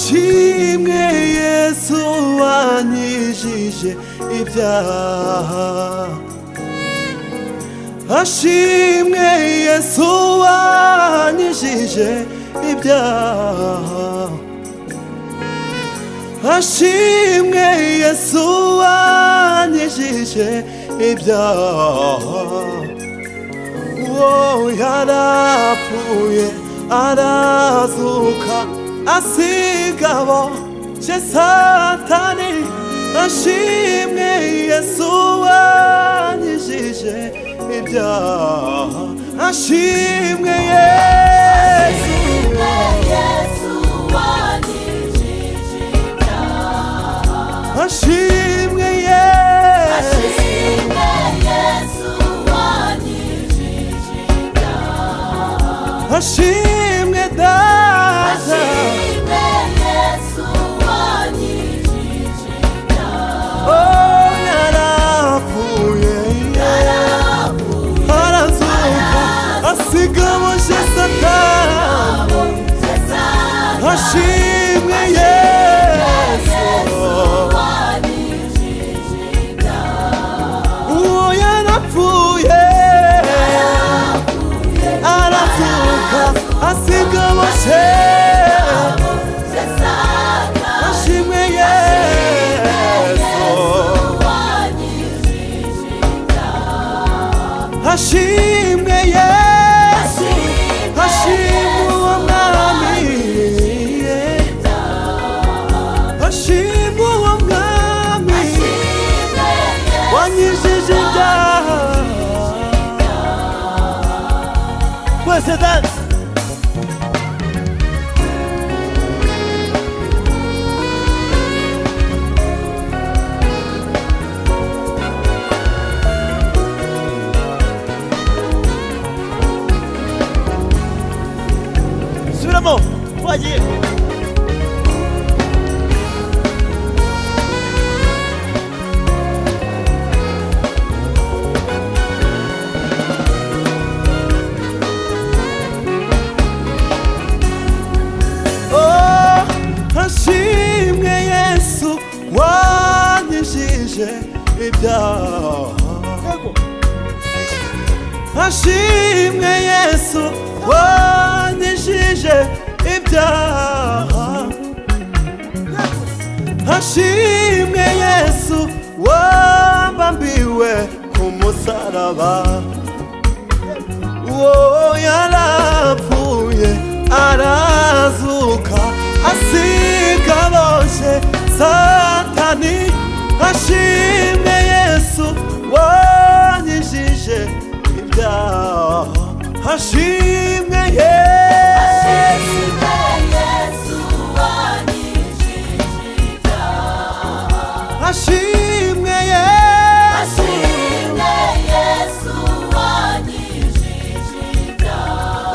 ashimwe Yesu wanyijije ibyaha, ashimwe Yesu wanyijije ibyaha, ashimwe Yesu wanyijije ibyaha. Yarapfuye arazuka asigabo je Satani, ashimwe Yesu wanyijije ibyaha, ashimwe Yesu wanyijije ibyaha, ashimwe Yesu wanyijije ibyaha, ashimwe Data, Yesu wanyijije ibyaha. oh yarapfuye arazuka asigabo je Satani, ashimwe Yesu wanyijije ibyaha, uwo yarapfuye arazuka asigabo je, ashimwe Yesu, ashimwe Yesu, ashimwe uwo mwami, ashimwe uwo mwami wanyijije ibyaha. Twese dance. Subiramo, twagiye. Oh, ashimwe Yesu wanyijije ibyaha, ashimwe Yesu wanyijije ibyaha, ashimwe Yesu wabambiwe ku musaraba, uwo yarapfuye arazuka asigaboshe Satani, ashimwe Yesu wanyijije ibyaha, ashimwe Yesu, ashimwe Yesu,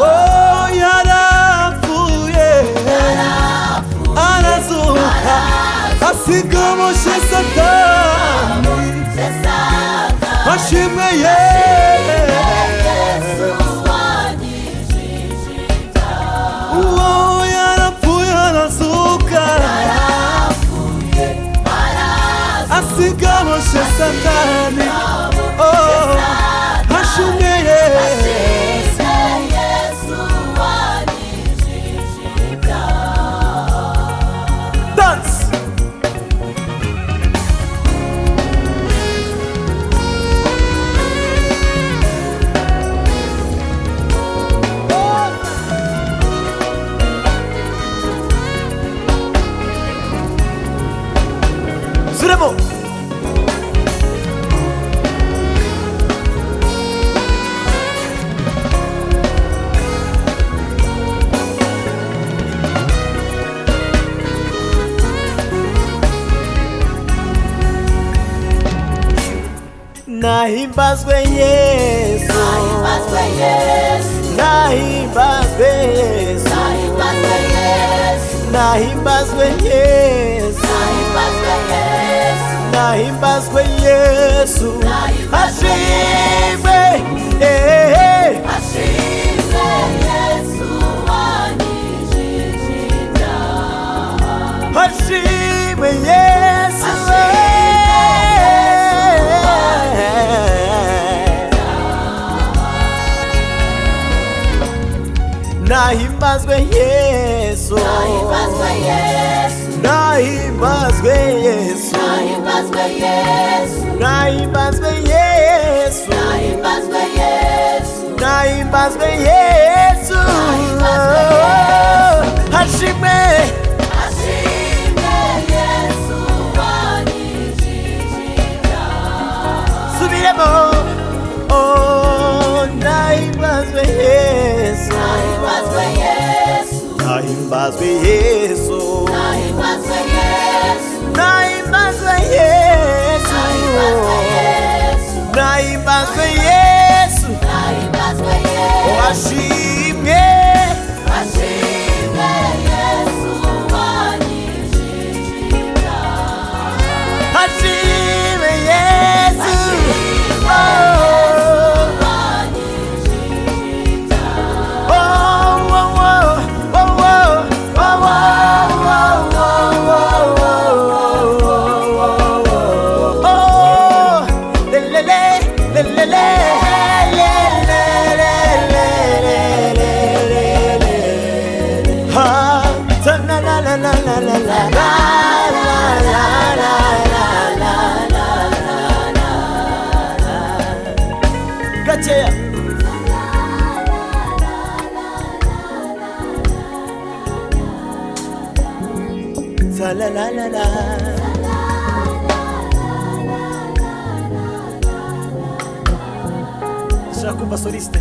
oh yarapfuye arazuka asigaboshe Satani, ashimwe Yesu, uwo yarapfuye arazuka asigaboshe Satani, oh ashimwe Yesu. Dance. Subiramo. Nahimbazwe Yesu, nahimbazwe Yesu, nahimbazwe Yesu, nahimbazwe Yesu, ashimwe nahimbazwe Yesu, nahimbazwe Yesu, nahimbazwe Yesu, nahimbazwe Yesu, nahimbazwe Yesu, nahimbazwe Yesu, nahimbazwe Yesu, hashimwe ashimwe Yesu wanyijijira. subiremo, oh nahimbazwe Yesu, Nahimbazwe Yesu, nahimbazwe Yesu, nahimbazwe Yesu, nahimbazwe Yesu, nahimbazwe Yesu, nahimbazwe Yesu, nahimbazwe Yesu, oh hashimwe ashimwe Yesu wanyijijira. hashimwe Yesu, oh la la la la. Shaka kumva soliste.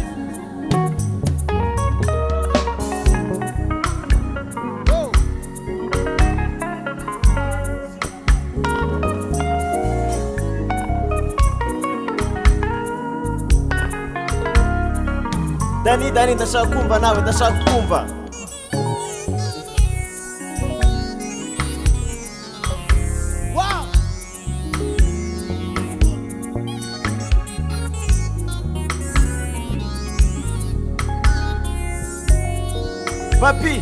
Dani ndashaka kumva nawe, ndashaka kumva. Papi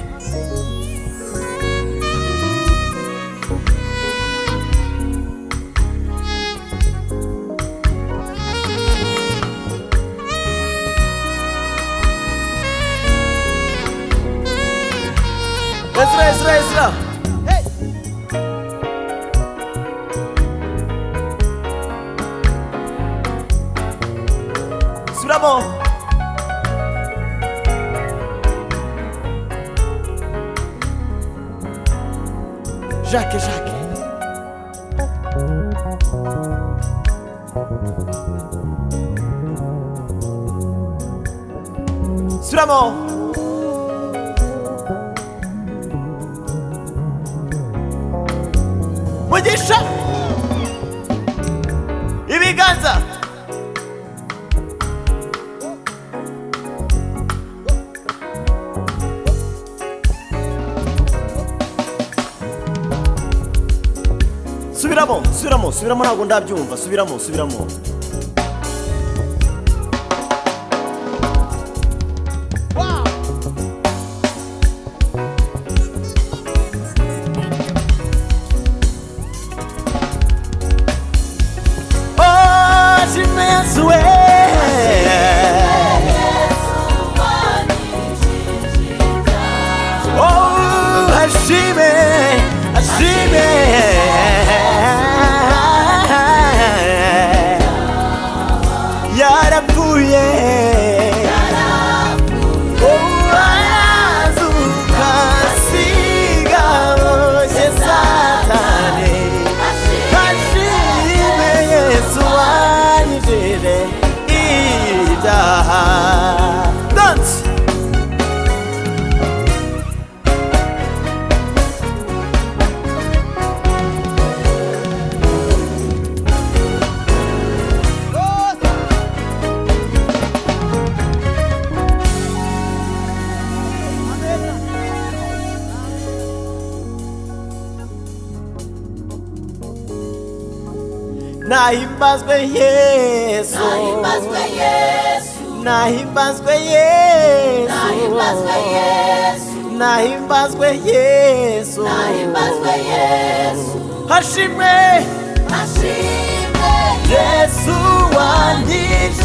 Ezra hey Suramo Jacques. Suramo. Mugisha. Ibiganza. Subiramo ntabwo ndabyumva. Subiramo. Wow. Oh, Yesu we. Oh, hashime. Yarapfuye arazuka sigaboshye Satani, hashime Yesu wanyijije ibyaha. Dance. Nahimbazwe Yesu, Nahimbazwe Yesu, nahimbazwe Yesu, nahimbazwe Yesu, nahimbazwe Yesu, nahimbazwe Yesu, hashimwe ashimwe Yesu wanyijije